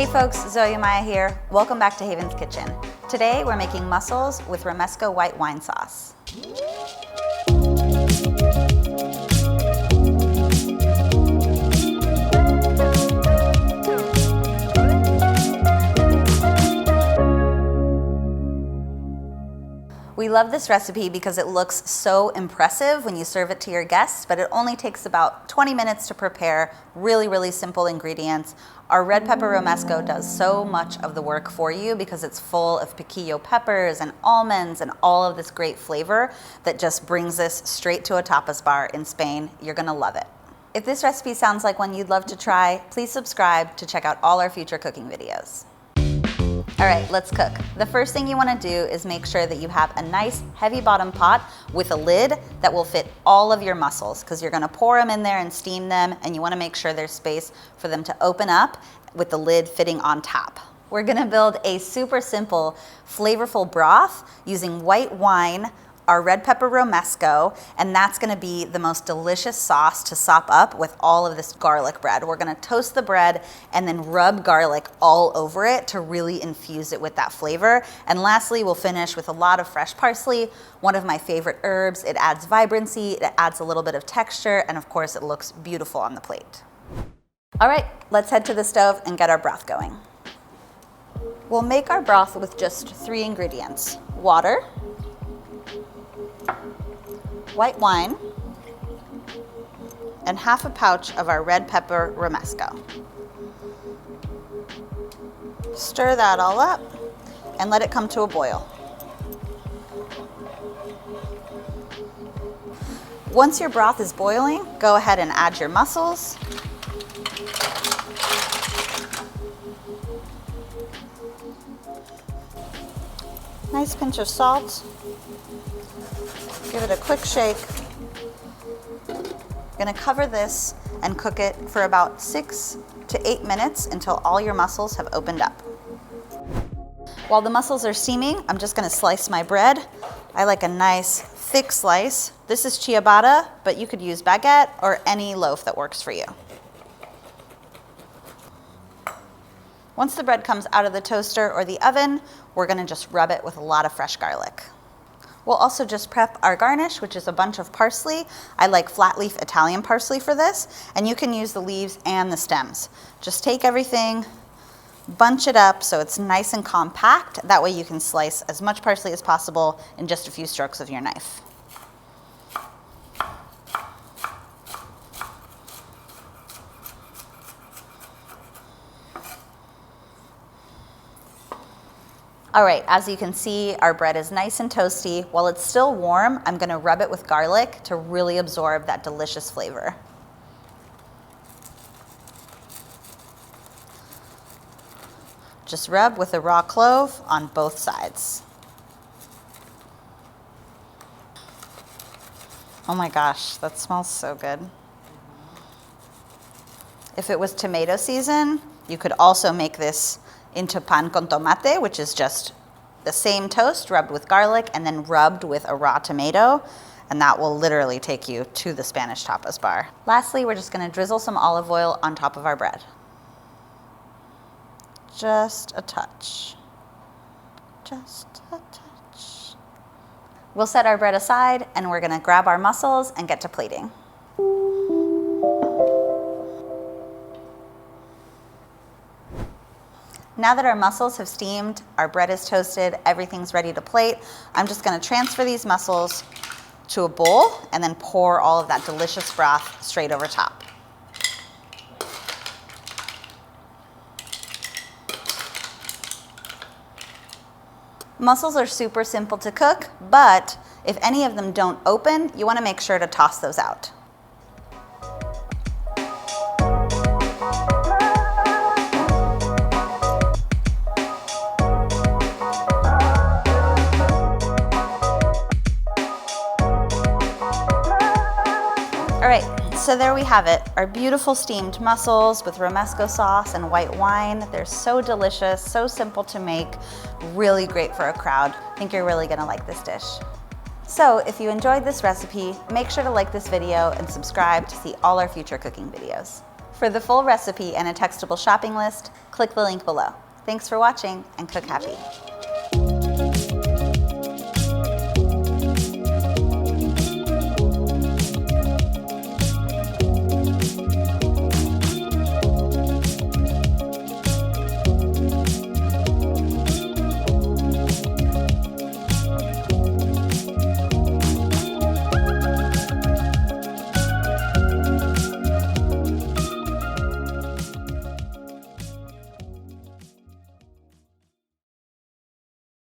folks, Zoe Maya here. Welcome back to Haven's Kitchen. Today we're making mussels with romesco white wine sauce. We love this recipe because it looks so impressive when you serve it to your guests, but it only takes about 20 minutes to prepare. Really simple ingredients. Our red pepper romesco does so much of the work for you because it's full of piquillo peppers and almonds and all of this great flavor that just brings this straight to a tapas bar in Spain. You're gonna love it. If this recipe sounds like one you'd love to try, please subscribe to check out all our future cooking videos. All right, let's cook. The first thing you wanna do is make sure that you have a nice heavy bottom pot with a lid that will fit all of your mussels, because you're gonna pour them in there and steam them, and you wanna make sure there's space for them to open up with the lid fitting on top. We're gonna build a super simple, flavorful broth using white wine, our red pepper romesco, and that's gonna be the most delicious sauce to sop up with all of this garlic bread. We're gonna toast the bread and then rub garlic all over it to really infuse it with that flavor. And lastly, we'll finish with a lot of fresh parsley, one of my favorite herbs. It adds vibrancy, it adds a little bit of texture, and of course it looks beautiful on the plate. All right, let's head to the stove and get our broth going. We'll make our broth with just 3 ingredients: water, white wine, and half a pouch of our red pepper romesco. Stir that all up and let it come to a boil. Once your broth is boiling, go ahead and add your mussels. Nice pinch of salt. Give it a quick shake. You're gonna cover this and cook it for about 6 to 8 minutes until all your mussels have opened up. While the mussels are steaming, I'm just gonna slice my bread. I like a nice thick slice. This is ciabatta, but you could use baguette or any loaf that works for you. Once the bread comes out of the toaster or the oven, we're gonna just rub it with a lot of fresh garlic. We'll also just prep our garnish, which is a bunch of parsley. I like flat leaf Italian parsley for this, and you can use the leaves and the stems. Just take everything, bunch it up so it's nice and compact. That way you can slice as much parsley as possible in just a few strokes of your knife. All right, as you can see, our bread is nice and toasty. While it's still warm, I'm gonna rub it with garlic to really absorb that delicious flavor. Just rub with a raw clove on both sides. Oh my gosh, that smells so good. If it was tomato season, you could also make this into pan con tomate, which is just the same toast rubbed with garlic and then rubbed with a raw tomato, and that will literally take you to the Spanish tapas bar. Lastly, we're just gonna drizzle some olive oil on top of our bread. Just a touch. Just a touch. We'll set our bread aside and we're gonna grab our mussels and get to plating. Now that our mussels have steamed, our bread is toasted, everything's ready to plate, I'm just gonna transfer these mussels to a bowl and then pour all of that delicious broth straight over top. Mussels are super simple to cook, but if any of them don't open, you wanna make sure to toss those out. All right, so there we have it, our beautiful steamed mussels with romesco sauce and white wine. They're so delicious, so simple to make, really great for a crowd. I think you're really gonna like this dish. So if you enjoyed this recipe, make sure to like this video and subscribe to see all our future cooking videos. For the full recipe and a textable shopping list, click the link below. Thanks for watching and cook happy.